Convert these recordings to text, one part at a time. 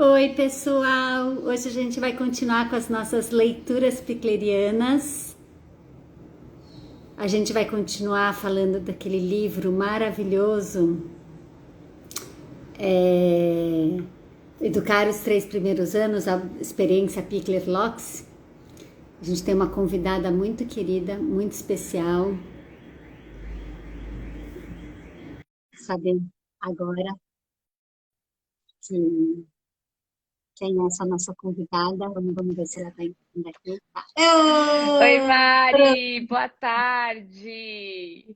Oi, pessoal! Hoje a gente vai continuar com as nossas leituras piclerianas. A gente vai continuar falando daquele livro maravilhoso, Educar os Três Primeiros Anos, a experiência Pickler-Locks. A gente tem uma convidada muito querida, muito especial. Saber agora que quem é essa nossa convidada. Vamos ver se ela está entrando aqui. Tá. Oi, Pronto. Mari, boa tarde.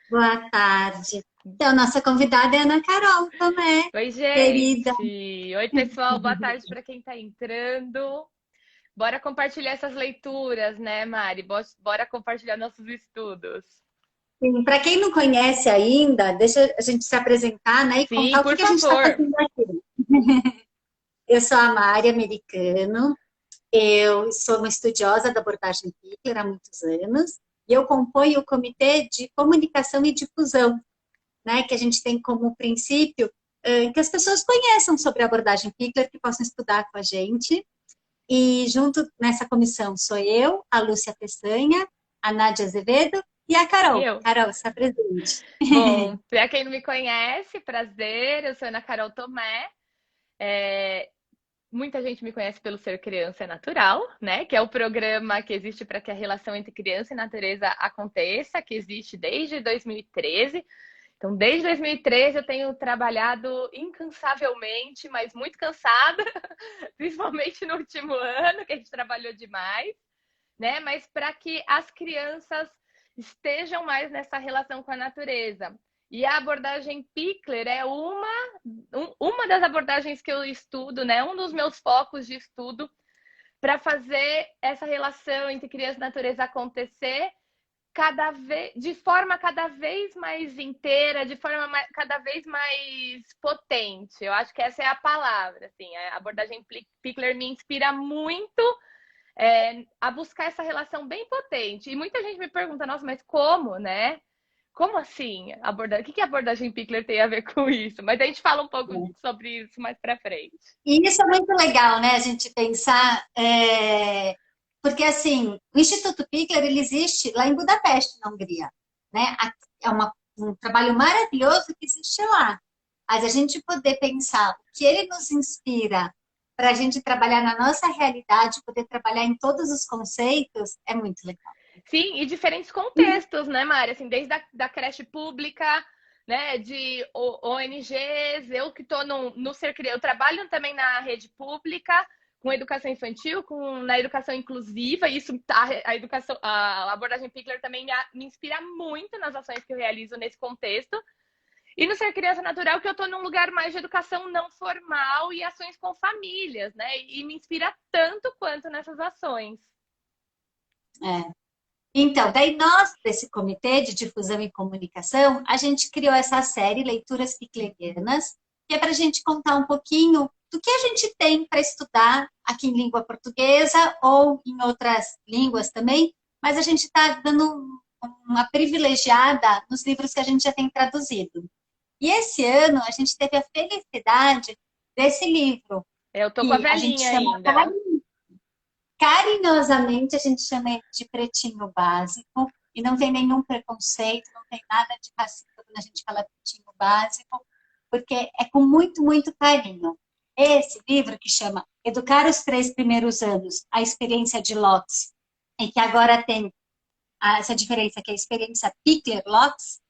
Boa tarde. Então, nossa convidada é a Ana Carol também, Oi, querida. gente. Oi, pessoal, boa tarde para quem está entrando. Bora compartilhar essas leituras, né, Mari? Bora compartilhar nossos estudos. Para quem não conhece ainda, deixa a gente se apresentar, né, e Sim, contar o que por que a gente está favor. fazendo aqui. Eu sou a Mari Americano, eu sou uma estudiosa da abordagem Pickler há muitos anos, e eu componho o Comitê de Comunicação e Difusão, né, que a gente tem como princípio que as pessoas conheçam sobre a abordagem Pickler, que possam estudar com a gente. E junto nessa comissão sou eu, a Lúcia Peçanha, a Nádia Azevedo e a E Carol. eu? Carol, está presente. Bom, para quem não me conhece, prazer, eu sou Ana Carol Tomé. É, Muita gente me conhece pelo Ser Criança é Natural, né? Que é o programa que existe para que a relação entre criança e natureza aconteça, que existe desde 2013. Então, desde 2013 eu tenho trabalhado incansavelmente, mas muito cansada, principalmente no último ano, que a gente trabalhou demais, né? Mas para que as crianças estejam mais nessa relação com a natureza. E a abordagem Pickler é uma das abordagens que eu estudo, né? Um dos meus focos de estudo para fazer essa relação entre criança e natureza acontecer de forma cada vez mais inteira, de forma cada vez mais potente. Eu acho que essa é a palavra. Assim, a abordagem Pickler me inspira muito a buscar essa relação bem potente. E muita gente me pergunta, nossa, mas como, né? Como assim? O que a abordagem Pickler tem a ver com isso? Mas a gente fala um pouco sobre isso mais para frente. E isso é muito legal, né? A gente pensar, porque assim, o Instituto Pickler ele existe lá em Budapeste, na Hungria, né? É um trabalho maravilhoso que existe lá. Mas a gente poder pensar o que ele nos inspira para a gente trabalhar na nossa realidade, poder trabalhar em todos os conceitos, é muito legal. Sim, e diferentes contextos, né, Mari? Assim, desde da creche pública, né, de ONGs, eu que estou no Ser Criança, eu trabalho também na rede pública, com educação infantil, na educação inclusiva, e isso, a abordagem Pickler também me inspira muito nas ações que eu realizo nesse contexto. E no Ser Criança Natural, que eu estou num lugar mais de educação não formal e ações com famílias, né? E me inspira tanto quanto nessas ações. É. Então, daí nós, desse comitê de difusão e comunicação, a gente criou essa série Leituras Piclerianas, que é para a gente contar um pouquinho do que a gente tem para estudar aqui em língua portuguesa ou em outras línguas também, mas a gente está dando uma privilegiada nos livros que a gente já tem traduzido. E esse ano a gente teve a felicidade desse livro, Eu tô com a que a gente velhinha chama ainda. carinhosamente, a gente chama ele de pretinho básico, e não tem nenhum preconceito, não tem nada de racismo quando a gente fala pretinho básico, porque é com muito, muito carinho. Esse livro que chama Educar os Três Primeiros Anos, a experiência de Lotz, e que agora tem essa diferença que é a experiência Pickler-Lotz,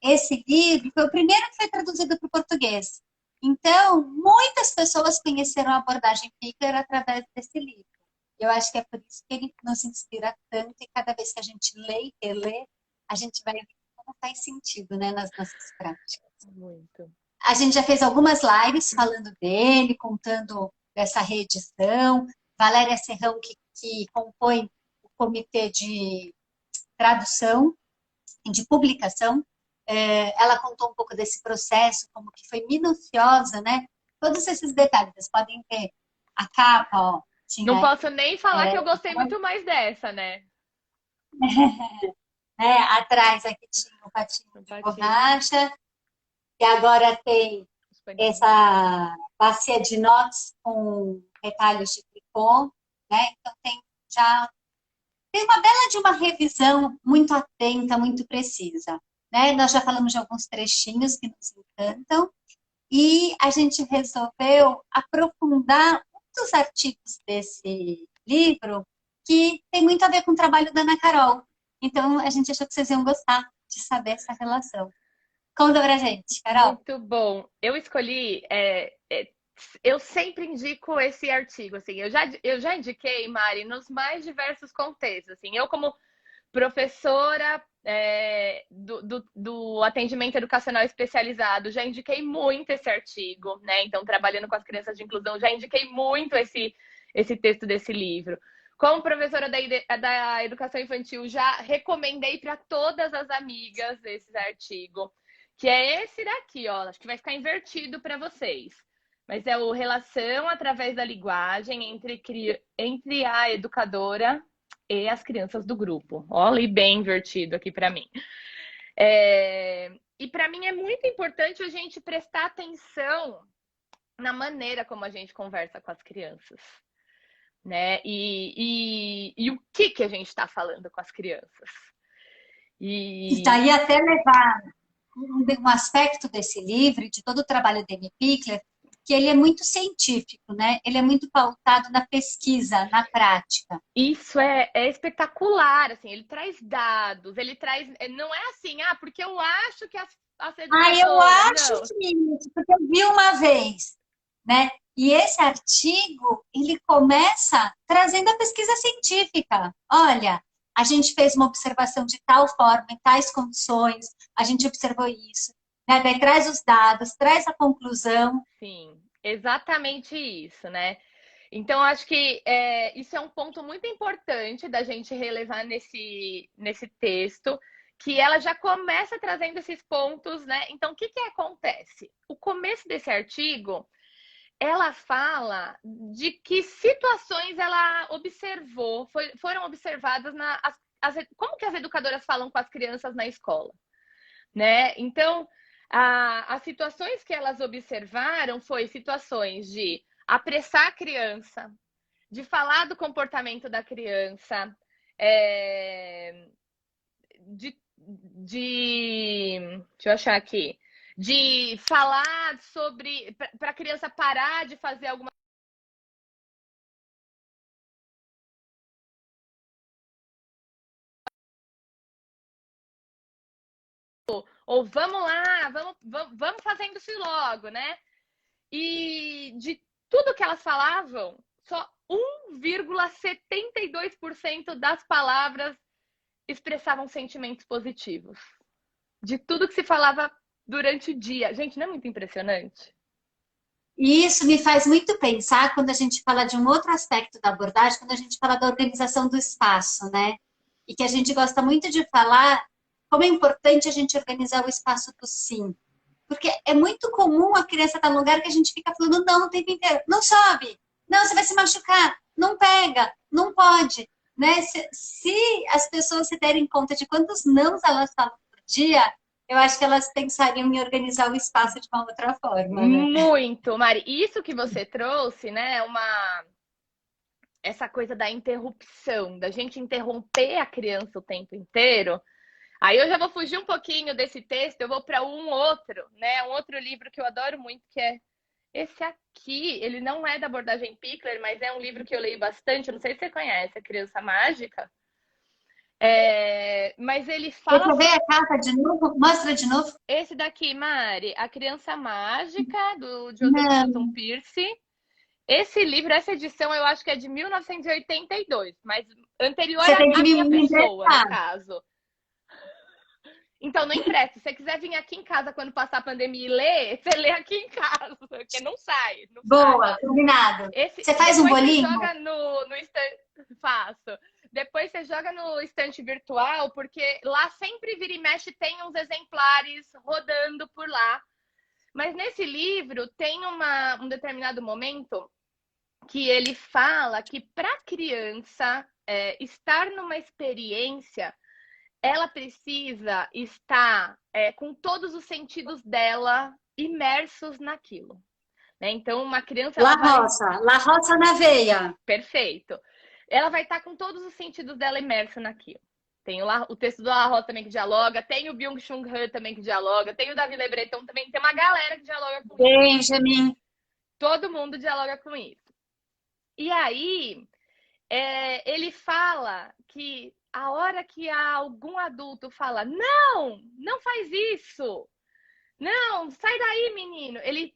esse livro foi o primeiro que foi traduzido para o português. Então, muitas pessoas conheceram a abordagem Pickler através desse livro. Eu acho que é por isso que ele nos inspira tanto e cada vez que a gente lê e relê, a gente vai ver como faz sentido, né, nas nossas práticas. Muito. A gente já fez algumas lives falando dele, contando dessa reedição. Valéria Serrão, que compõe o comitê de tradução e de publicação, ela contou um pouco desse processo, como que foi minuciosa, né? Todos esses detalhes, vocês podem ver a capa, ó, Não tinha posso nem falar que eu gostei muito mais dessa, né? atrás aqui tinha o patinho No de patinho, borracha, e agora tem os Paninho. essa bacia de inox com retalhos de tricô, né? Então tem uma bela de uma revisão muito atenta, muito precisa, né? Nós já falamos de alguns trechinhos que nos encantam e a gente resolveu aprofundar um dos artigos desse livro que tem muito a ver com o trabalho da Ana Carol. Então, a gente achou que vocês iam gostar de saber essa relação. Conta pra gente, Carol. Muito bom. Eu escolhi, eu sempre indico esse artigo, assim, eu já indiquei, Mari, nos mais diversos contextos, assim, eu como professora do atendimento educacional especializado, já indiquei muito esse artigo, né? Então, trabalhando com as crianças de inclusão, já indiquei muito esse texto desse livro. Como professora da educação infantil, já recomendei para todas as amigas esse artigo, que é esse daqui, ó. Acho que vai ficar invertido para vocês. Mas é o Relação através da linguagem entre a educadora e as crianças do grupo. Olha, e bem invertido aqui para mim. E para mim é muito importante a gente prestar atenção na maneira como a gente conversa com as crianças, né? E o que a gente está falando com as crianças. E E daí até levar um aspecto desse livro, de todo o trabalho de Amy Pickler, que ele é muito científico, né? Ele é muito pautado na pesquisa, na prática. isso é espetacular, assim, ele traz dados, ele traz. Não é assim, porque eu acho que as Ah, eu educadoras. acho Não. que isso, porque eu vi uma vez, né? E esse artigo, ele começa trazendo a pesquisa científica. Olha, a gente fez uma observação de tal forma, em tais condições, a gente observou isso, né? Daí traz os dados, traz a conclusão. Sim, exatamente isso, né? Então, acho que isso é um ponto muito importante da gente relevar nesse texto, que ela já começa trazendo esses pontos, né? Então, o que acontece? O começo desse artigo, ela fala de que situações ela observou, foram observadas como que as educadoras falam com as crianças na escola, né? Então, as situações que elas observaram foi situações de apressar a criança, de falar do comportamento da criança, deixa eu achar aqui, de falar sobre para a criança parar de fazer alguma ou vamos lá, vamos fazendo isso logo, né? E de tudo que elas falavam, só 1,72% das palavras expressavam sentimentos positivos. De tudo que se falava durante o dia. Gente, não é muito impressionante? E isso me faz muito pensar quando a gente fala de um outro aspecto da abordagem, quando a gente fala da organização do espaço, né? E que a gente gosta muito de falar como é importante a gente organizar o espaço do sim. Porque é muito comum a criança estar num lugar que a gente fica falando não o tempo inteiro. Não sobe, não, você vai se machucar, não pega, não pode. Né? Se as pessoas se derem conta de quantos nãos elas falam por dia, eu acho que elas pensariam em organizar o espaço de uma outra forma, né? Muito, Mari. Isso que você trouxe, né? Essa coisa da interrupção, da gente interromper a criança o tempo inteiro. Aí eu já vou fugir um pouquinho desse texto, eu vou para um outro, né? Um outro livro que eu adoro muito, que é esse aqui. Ele não é da abordagem Pickler, mas é um livro que eu leio bastante. Eu não sei se você conhece, A Criança Mágica. Mas ele Você fala quer ver sobre a capa de novo? Mostra de novo. esse daqui, Mari, A Criança Mágica, do Joseph Milton Não. Pierce. Esse livro, essa edição, eu acho que é de 1982, mas anterior Você tem que à minha me pessoa, no emprestar. caso. Então, não empresta. Se você quiser vir aqui em casa quando passar a pandemia e ler, você lê aqui em casa, porque não sai, não sai. Boa, combinado. Esse, Você faz um depois você bolinho? joga no estante. Faço. Depois você joga no estante virtual, porque lá sempre vira e mexe tem uns exemplares rodando por lá. Mas nesse livro tem um determinado momento que ele fala que para a criança estar numa experiência ela precisa estar com todos os sentidos dela imersos naquilo. Né? Então, uma criança, ela vai... La Roça na veia. Perfeito. Ela vai estar com todos os sentidos dela imersos naquilo. Tem o texto do La Roça também que dialoga, tem o Byung-Chul Han também que dialoga, tem o Davi Le Breton também, tem uma galera que dialoga com isso. Benjamin. Todo mundo dialoga com isso. E aí, ele fala que a hora que algum adulto fala, não, não faz isso, não, sai daí, menino, ele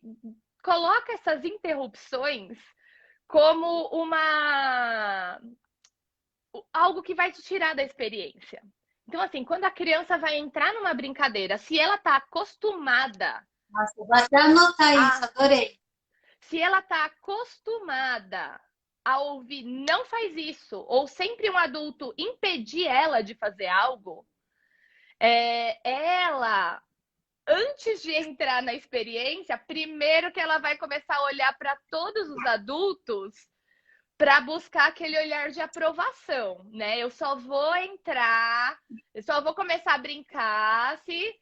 coloca essas interrupções como algo que vai te tirar da experiência. Então, assim, quando a criança vai entrar numa brincadeira, se ela está acostumada... Nossa, vou até anotar isso, adorei. Se ela está acostumada a ouvir não faz isso, ou sempre um adulto impedir ela de fazer algo, ela, antes de entrar na experiência, primeiro que ela vai começar a olhar para todos os adultos para buscar aquele olhar de aprovação, né? Eu só vou entrar, eu só vou começar a brincar se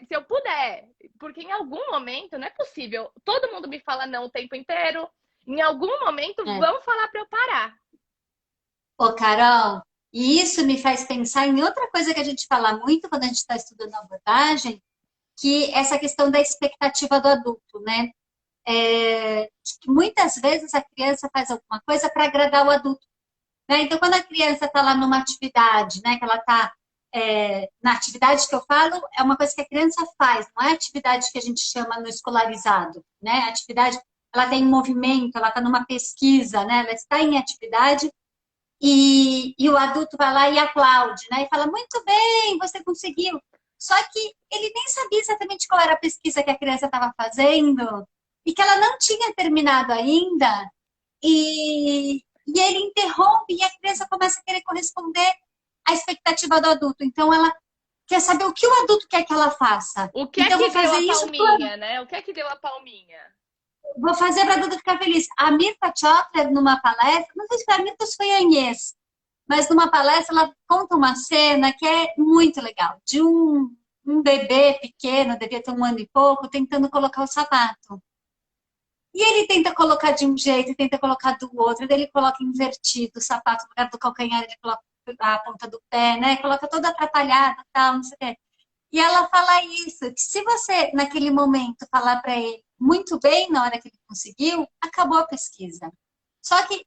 eu puder, porque em algum momento não é possível. Todo mundo me fala não o tempo inteiro. Em algum momento vão falar para eu parar. Ô, Carol, e isso me faz pensar em outra coisa que a gente fala muito quando a gente está estudando a abordagem, que essa questão da expectativa do adulto, né? Que muitas vezes a criança faz alguma coisa para agradar o adulto. Né? Então, quando a criança está lá numa atividade, né, que ela está na atividade que eu falo, é uma coisa que a criança faz, não é atividade que a gente chama no escolarizado. Né? A atividade, ela tem movimento, ela está numa pesquisa, né? Ela está em atividade e o adulto vai lá e aplaude, né? E fala, muito bem, você conseguiu. Só que ele nem sabia exatamente qual era a pesquisa que a criança estava fazendo e que ela não tinha terminado ainda. E ele interrompe e a criança começa a querer corresponder à expectativa do adulto. Então, ela quer saber o que o adulto quer que ela faça. O que então, é que vou deu fazer a isso palminha, né? O que é que deu a palminha? Vou fazer para o adulto ficar feliz. A Mirta Chopra, numa palestra, não sei se foi a Mirta ou se foi a Inês, mas numa palestra ela conta uma cena que é muito legal, de um bebê pequeno, devia ter 1 ano e pouco, tentando colocar o sapato. E ele tenta colocar de um jeito, tenta colocar do outro, daí ele coloca invertido o sapato no lugar do calcanhar, ele coloca a ponta do pé, né? Coloca toda atrapalhada, tal, não sei o quê. E ela fala isso, que se você, naquele momento, falar para ele muito bem na hora que ele conseguiu, acabou a pesquisa. Só que,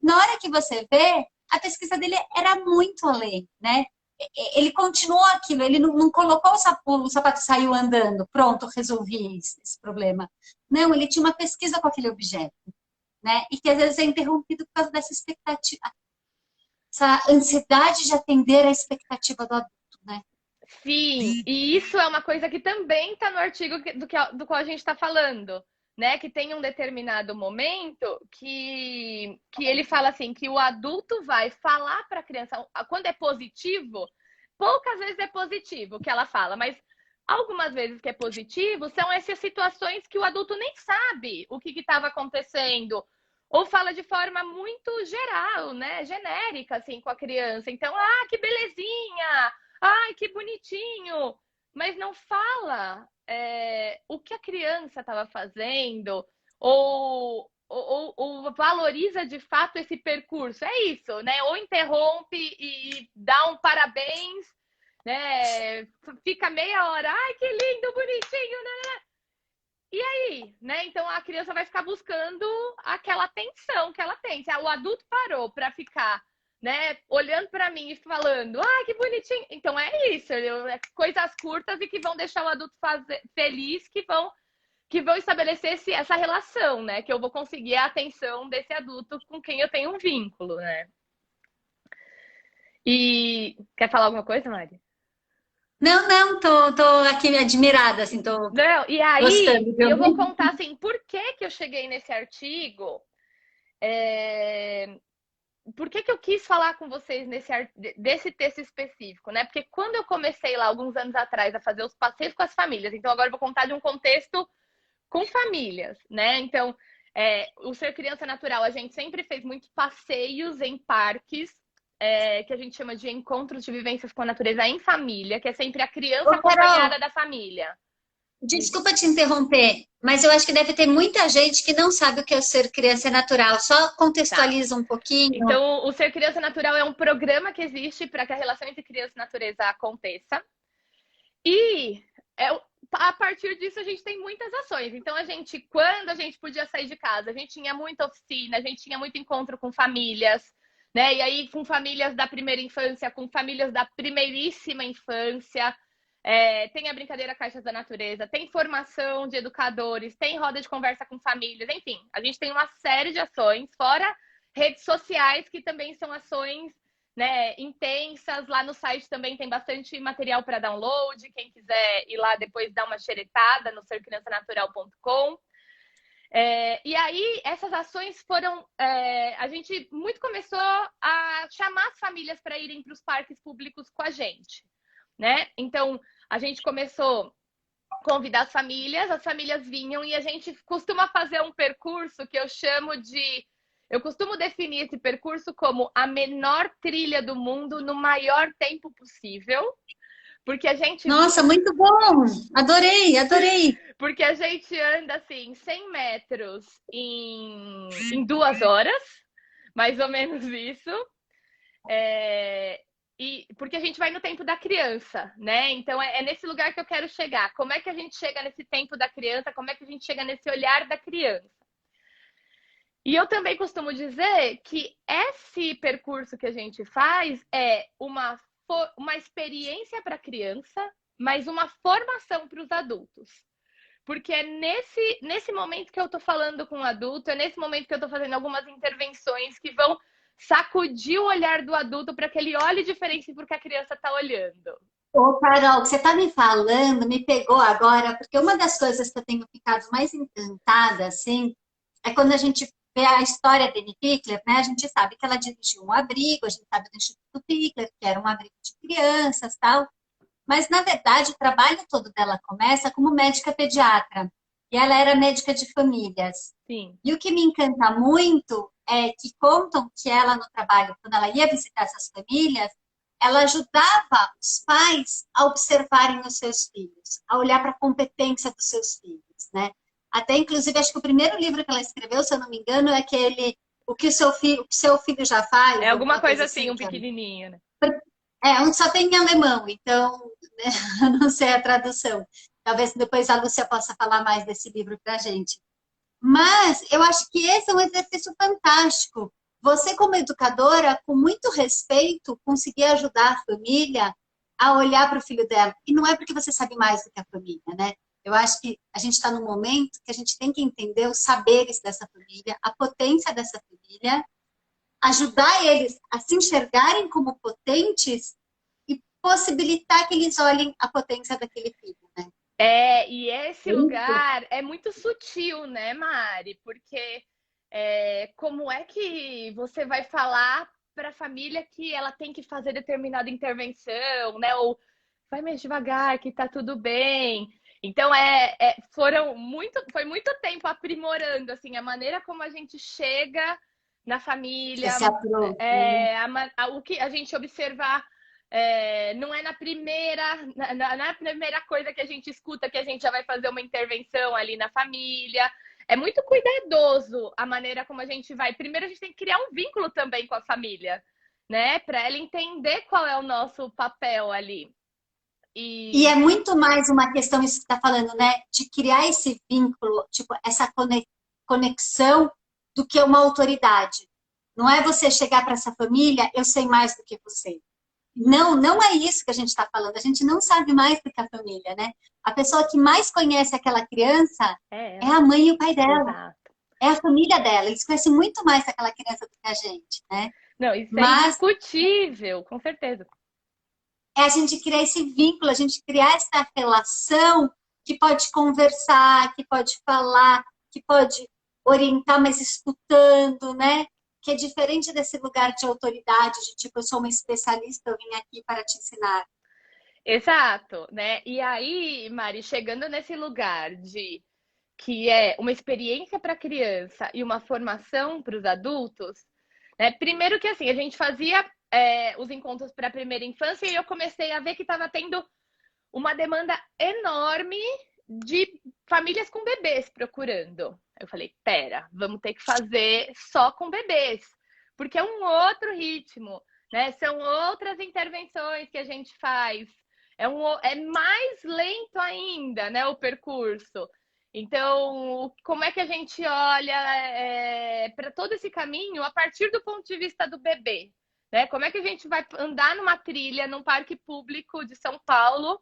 na hora que você vê, a pesquisa dele era muito além, né? Ele continuou aquilo, ele não colocou o sapato e saiu andando, pronto, resolvi esse problema. Não, ele tinha uma pesquisa com aquele objeto, né? E que às vezes é interrompido por causa dessa expectativa, essa ansiedade de atender a expectativa do adulto, né? Sim, e isso é uma coisa que também está no artigo do qual a gente está falando, né? Que tem um determinado momento que ele fala assim, que o adulto vai falar para a criança, quando é positivo, poucas vezes é positivo o que ela fala, mas algumas vezes que é positivo são essas situações que o adulto nem sabe o que estava acontecendo, ou fala de forma muito geral, né? Genérica, assim, com a criança. Então, que belezinha! Ai, que bonitinho! Mas não fala o que a criança estava fazendo ou valoriza de fato esse percurso. É isso, né? Ou interrompe e dá um parabéns, né? Fica meia hora, ai, que lindo, bonitinho, né? E aí, né? Então a criança vai ficar buscando aquela atenção que ela tem. Se o adulto parou para ficar, né, olhando para mim e falando, que bonitinho. Então é isso, coisas curtas e que vão deixar o adulto feliz, que vão estabelecer essa relação, né? Que eu vou conseguir a atenção desse adulto com quem eu tenho um vínculo, né? E quer falar alguma coisa, Mari? Não, tô aqui admirada, assim, tô Não, e aí gostando. eu vou contar assim, por que eu cheguei nesse artigo? Por que eu quis falar com vocês desse texto específico, né? Porque quando eu comecei lá, alguns anos atrás, a fazer os passeios com as famílias, então agora eu vou contar de um contexto com famílias, né? Então, o Ser Criança Natural, a gente sempre fez muitos passeios em parques que a gente chama de encontros de vivências com a natureza em família, que é sempre a criança Ô, Carol, acompanhada da família. desculpa te interromper, mas eu acho que deve ter muita gente que não sabe o que é ser criança natural. Só Tá. contextualiza um pouquinho. Então, o Ser Criança Natural é um programa que existe para que a relação entre criança e natureza aconteça. E a partir disso a gente tem muitas ações. Então, quando a gente podia sair de casa, a gente tinha muita oficina, a gente tinha muito encontro com famílias, né? E aí, com famílias da primeira infância, com famílias da primeiríssima infância. Tem a brincadeira Caixas da Natureza, tem formação de educadores, tem roda de conversa com famílias, enfim, a gente tem uma série de ações, fora redes sociais, que também são ações, né, intensas. Lá no site também tem bastante material para download, quem quiser ir lá depois dar uma xeretada no sercriançanatural.com. E aí, essas ações foram. A gente muito começou a chamar as famílias para irem para os parques públicos com a gente, né? Então, a gente começou a convidar as famílias vinham e a gente costuma fazer um percurso que eu chamo de. Eu costumo definir esse percurso como a menor trilha do mundo no maior tempo possível, porque a gente Nossa, muito bom! Adorei, adorei. porque a gente anda assim 100 metros em 2 horas, mais ou menos isso. E porque a gente vai no tempo da criança, né? Então é nesse lugar que eu quero chegar. Como é que a gente chega nesse tempo da criança? Como é que a gente chega nesse olhar da criança? E eu também costumo dizer que esse percurso que a gente faz é uma experiência para a criança, mas uma formação para os adultos. Porque é nesse momento que eu estou falando com o adulto, é nesse momento que eu estou fazendo algumas intervenções que vão sacudir o olhar do adulto para que ele olhe diferente porque a criança está olhando. Ô, Carol, o que você está me falando me pegou agora, porque uma das coisas que eu tenho ficado mais encantada, assim, é quando a gente vê a história da Annie Pickler, né? A gente sabe que ela dirigiu um abrigo, a gente sabe do Instituto Pickler, que era um abrigo de crianças, tal. Mas, na verdade, o trabalho todo dela começa como médica pediatra. E ela era médica de famílias. Sim. E o que me encanta muito é que contam que ela, no trabalho, quando ela ia visitar essas famílias, ela ajudava os pais a observarem os seus filhos, a olhar para a competência dos seus filhos, né? Até, inclusive, acho que o primeiro livro que ela escreveu, se eu não me engano, é aquele o que seu filho já faz, É alguma alguma coisa coisa assim, assim. um pequenininho, né? Um só tem em alemão, então né, eu não sei a tradução. Talvez depois a Lúcia possa falar mais desse livro para a gente. Mas eu acho que esse é um exercício fantástico. Você, como educadora, com muito respeito, conseguir ajudar a família a olhar para o filho dela. E não é porque você sabe mais do que a família, né? Eu acho que a gente está num momento que a gente tem que entender os saberes dessa família, a potência dessa família, ajudar eles a se enxergarem como potentes e possibilitar que eles olhem a potência daquele filho, né? E esse lugar é muito sutil, né, Mari? Porque como é que você vai falar para a família que ela tem que fazer determinada intervenção, né? Ou vai mais devagar, que tá tudo bem. Então foi muito tempo aprimorando assim a maneira como a gente chega na família, Esse approach, né? o que a gente observar. Não é na primeira coisa que a gente escuta que a gente já vai fazer uma intervenção ali na família. É muito cuidadoso a maneira como a gente vai. Primeiro, a gente tem que criar um vínculo também com a família, né? Para ela entender qual é o nosso papel ali. E é muito mais uma questão, isso que está falando, né? De criar esse vínculo, tipo, essa conexão do que uma autoridade. Não é você chegar para essa família, eu sei mais do que você. Não, não é isso que a gente está falando. A gente não sabe mais do que a família, né? A pessoa que mais conhece aquela criança é a mãe e o pai dela. Exato. É a família dela. Eles conhecem muito mais aquela criança do que a gente, né? Não, isso é Mas indiscutível, com certeza. é a gente criar esse vínculo, a gente criar essa relação que pode conversar, que pode falar, que pode orientar, mas escutando, né? Que é diferente desse lugar de autoridade, de tipo, eu sou uma especialista, eu vim aqui para te ensinar. Exato, né? E aí, Mari, chegando nesse lugar de que é uma experiência para a criança e uma formação para os adultos, né? Primeiro que assim, a gente fazia os encontros para a primeira infância e eu comecei a ver que estava tendo uma demanda enorme de famílias com bebês procurando. Eu falei, pera, vamos ter que fazer só com bebês, porque é um outro ritmo, né? São outras intervenções que a gente faz. É mais lento ainda, né, o percurso. Então, como é que a gente olha para todo esse caminho a partir do ponto de vista do bebê? Né? Como é que a gente vai andar numa trilha, num parque público de São Paulo,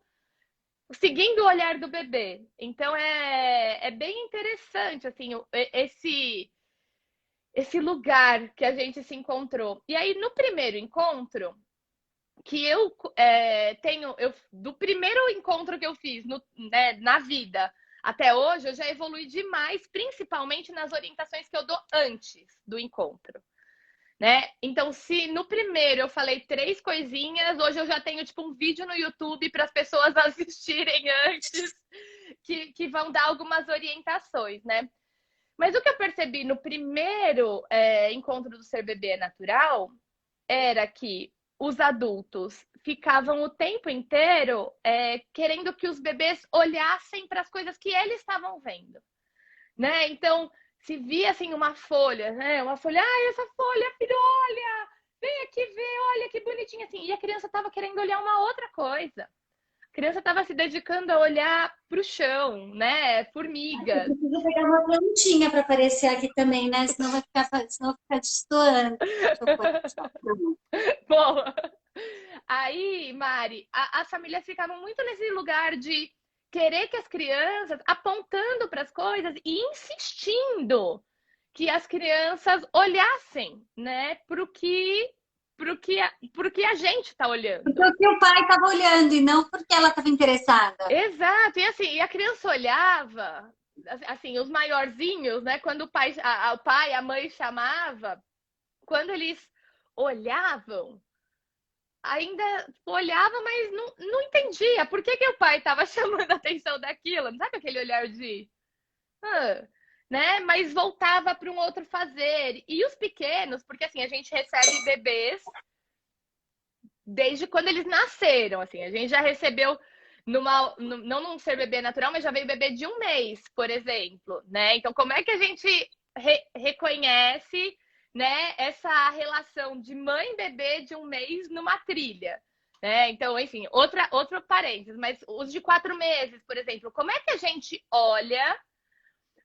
seguindo o olhar do bebê? Então, é bem interessante, assim, esse lugar que a gente se encontrou. E aí, no primeiro encontro, que eu do primeiro encontro que eu fiz né, na vida até hoje, eu já evolui demais, principalmente nas orientações que eu dou antes do encontro. Né? Então, se no primeiro eu falei 3 coisinhas, hoje eu já tenho tipo um vídeo no YouTube para as pessoas assistirem antes, que vão dar algumas orientações, né? Mas o que eu percebi no primeiro encontro do Ser Bebê é Natural era que os adultos ficavam o tempo inteiro querendo que os bebês olhassem para as coisas que eles estavam vendo, né? Então, se via assim uma folha, né? Uma folha, essa folha, filho, olha, vem aqui ver, olha que bonitinha assim. E a criança estava querendo olhar uma outra coisa. A criança estava se dedicando a olhar para o chão, né? Você Formigas. precisa pegar uma plantinha para aparecer aqui também, né? Senão vai ficar destoando. Deixa eu pôr aqui. Boa. Aí, Mari, as famílias ficavam muito nesse lugar de querer que as crianças apontando para as coisas e insistindo que as crianças olhassem, né, pro que a gente está Porque olhando. o que o pai estava olhando e não porque ela estava interessada. Exato, e assim, e a criança olhava, assim, os maiorzinhos, né, quando o pai, a mãe chamava, quando eles olhavam, ainda olhava, mas não entendia por que o pai estava chamando a atenção daquilo. Não sabe aquele olhar de. Ah, né? Mas voltava para um outro fazer. E os pequenos, porque assim, a gente recebe bebês desde quando eles nasceram. Assim, a gente já recebeu. Não num ser bebê natural, mas já veio bebê de 1 mês, por exemplo, né? Então, como é que a gente reconhece, né, essa relação de mãe-bebê de 1 mês numa trilha? Né? Então, enfim, outro parênteses, mas os de 4 meses, por exemplo, como é que a gente olha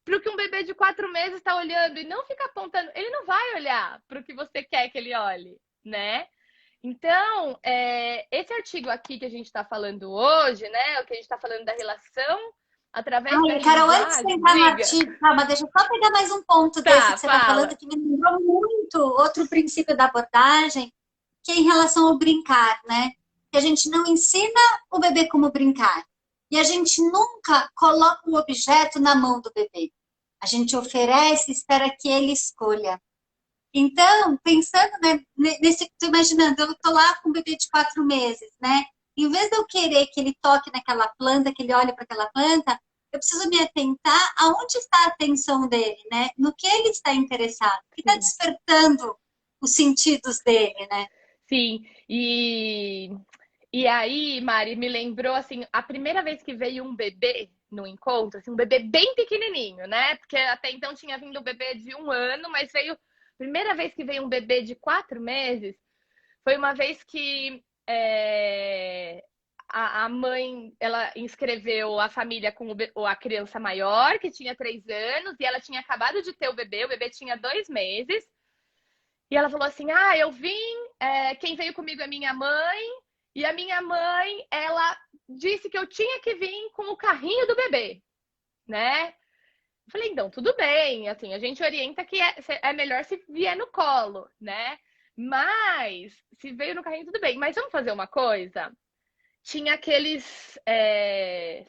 para o que um bebê de 4 meses está olhando e não fica apontando? Ele não vai olhar para o que você quer que ele olhe, né? Então, esse artigo aqui que a gente está falando hoje, né? O que a gente está falando da relação através da Ai, Carol, antes de linguagem, entrar no diga. artigo, calma, deixa eu só pegar mais um ponto desse Tá, que você está falando, fala. que me lembrou muito outro princípio da abordagem, que é em relação ao brincar, né? Que a gente não ensina o bebê como brincar. E a gente nunca coloca um objeto na mão do bebê. A gente oferece e espera que ele escolha. Então, pensando, né, tô imaginando, eu tô lá com um bebê de 4 meses, né? Em vez de eu querer que ele toque naquela planta, que ele olhe para aquela planta, eu preciso me atentar aonde está a atenção dele, né? No que ele está interessado, o que está Sim, despertando os sentidos dele, né? sim. E aí, Mari, me lembrou assim, a primeira vez que veio um bebê no encontro, assim, um bebê bem pequenininho, né? Porque até então tinha vindo um bebê de 1 ano, mas veio. Primeira vez que veio um bebê de 4 meses, foi uma vez que a mãe ela inscreveu a família com a criança maior, que tinha 3 anos, e ela tinha acabado de ter o bebê tinha 2 meses. E ela falou assim: eu vim, quem veio comigo é minha mãe, e a minha mãe, ela disse que eu tinha que vir com o carrinho do bebê, né? Eu falei, então, tudo bem, assim, a gente orienta que é melhor se vier no colo, né? Mas, se veio no carrinho, tudo bem. Mas vamos fazer uma coisa? Tinha aqueles.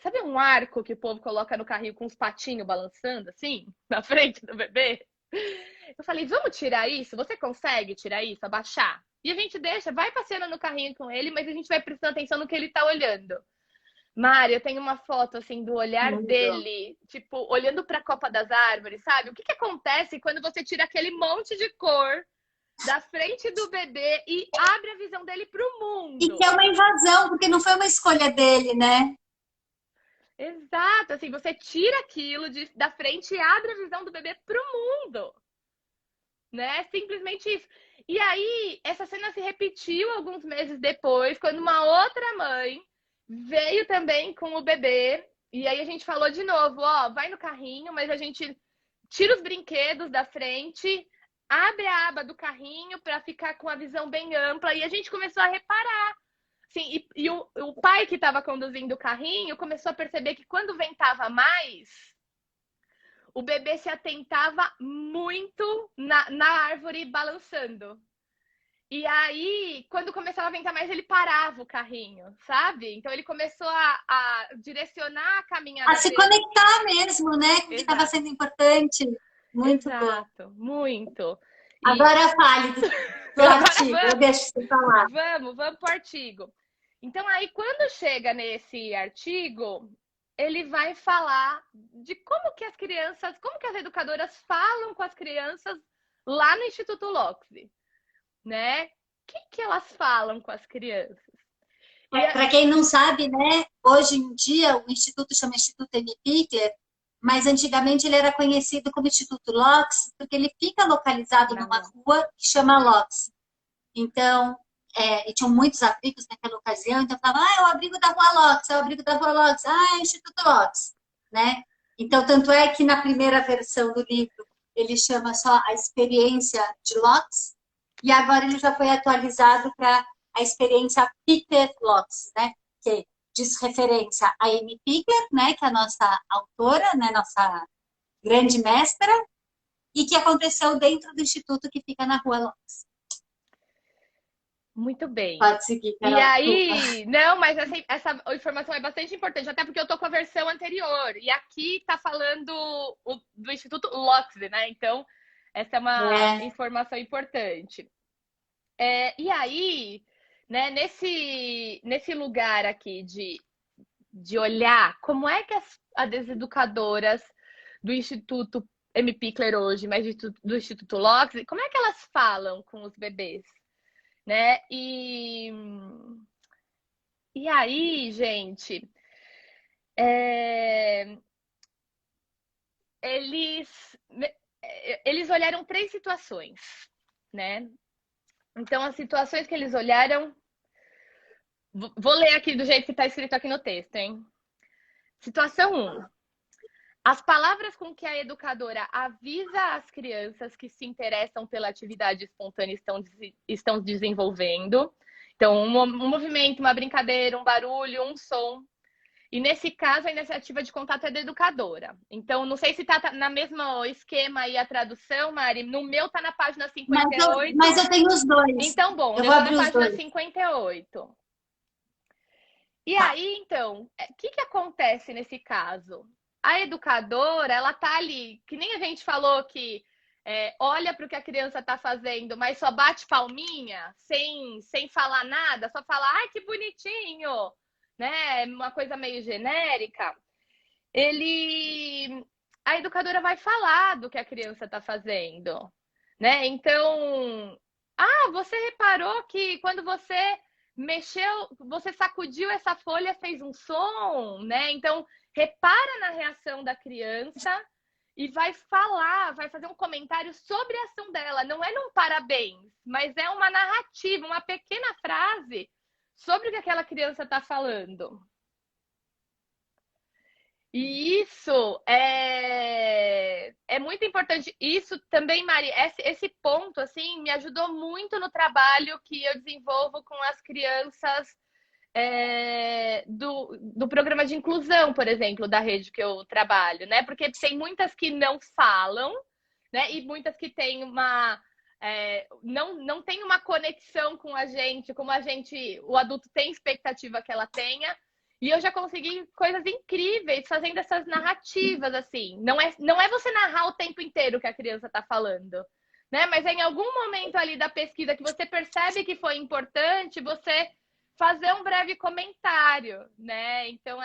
Sabe um arco que o povo coloca no carrinho com os patinhos balançando, assim, na frente do bebê? Eu falei, vamos tirar isso? Você consegue tirar isso, abaixar? E a gente deixa, vai passeando no carrinho com ele, mas a gente vai prestando atenção no que ele tá olhando. Mari, eu tenho uma foto assim do olhar Lindo. dele, tipo, olhando para a copa das árvores, sabe? O que acontece quando você tira aquele monte de cor, da frente do bebê e abre a visão dele para o E mundo. que é uma invasão, porque não foi uma escolha dele, né? Exato, assim, você tira aquilo da frente e abre a visão do bebê para o mundo, né? Simplesmente isso. E aí, essa cena se repetiu alguns meses depois, quando uma outra mãe veio também com o bebê. E aí a gente falou de novo, ó, vai no carrinho, mas a gente tira os brinquedos da frente, abre a aba do carrinho para ficar com a visão bem ampla. E a gente começou a reparar. Sim, e o pai que estava conduzindo o carrinho começou a perceber que quando ventava mais, o bebê se atentava muito na árvore balançando. E aí, quando começava a ventar mais, ele parava o carrinho, sabe? Então ele começou a direcionar a A caminhada se dele. conectar mesmo, né? Com o que estava Exato, sendo importante. Muito bom. exato, muito. E Agora fale do agora artigo, eu deixo você falar. vamos para o artigo. Então, aí, quando chega nesse artigo, ele vai falar de como que as crianças, como que as educadoras falam com as crianças lá no Instituto Loxi, né? O que elas falam com as crianças? Para quem não sabe, né? Hoje em dia o Instituto chama Instituto M. Pickler, mas antigamente ele era conhecido como Instituto Locke, porque ele fica localizado numa rua que chama Locke. Então, e tinham muitos abrigos naquela ocasião, então falava, é o abrigo da Rua Lopes, é o abrigo da Rua Lopes, é o Instituto Lopes, né? Então, tanto é que na primeira versão do livro ele chama só a experiência de Lopes, e agora ele já foi atualizado para a experiência Peter Lopes, né? Que diz referência a Amy Pickler, né? Que é a nossa autora, né? Nossa grande mestra, e que aconteceu dentro do instituto que fica na Rua Lopes. Muito bem. Pode seguir, Carol. E aí, não, mas essa informação é bastante importante, até porque eu tô com a versão anterior. E aqui tá falando do Instituto Loxi, né? Então, essa é uma informação importante. E aí, né, nesse lugar aqui de olhar como é que as educadoras do Instituto M. Pickler hoje, mas do Instituto Loxi, como é que elas falam com os bebês? Né? E aí, gente, eles olharam 3 situações, né? Então, as situações que eles olharam, vou ler aqui do jeito que está escrito aqui no texto, hein? Situação 1. As palavras com que a educadora avisa as crianças que se interessam pela atividade espontânea estão desenvolvendo. Então, um movimento, uma brincadeira, um barulho, um som. E nesse caso, a iniciativa de contato é da educadora. Então, não sei se está na mesmo esquema aí a tradução, Mari. No meu está na página 58. Mas eu tenho os dois. Então, bom, eu vou na página 58. E aí, então, o que acontece nesse caso? A educadora, ela tá ali, que nem a gente falou que olha para o que a criança está fazendo, mas só bate palminha, sem falar nada, só fala, ai, que bonitinho, né? Uma coisa meio genérica. A educadora vai falar do que a criança está fazendo, né? Então, você reparou que quando você mexeu, você sacudiu essa folha, fez um som, né? Então, repara na reação da criança e vai falar, vai fazer um comentário sobre a ação dela. Não é num parabéns, mas é uma narrativa, uma pequena frase sobre o que aquela criança está falando. E isso é muito importante. Isso também, Mari, esse ponto assim me ajudou muito no trabalho que eu desenvolvo com as crianças do programa de inclusão, por exemplo, da rede que eu trabalho, né? Porque tem muitas que não falam, né? E muitas que têm não tem uma conexão com a gente, como o adulto tem expectativa que ela tenha. E eu já consegui coisas incríveis fazendo essas narrativas, assim. Não é você narrar o tempo inteiro o que a criança está falando, né? Mas é em algum momento ali da pesquisa que você percebe que foi importante, você fazer um breve comentário, né? Então,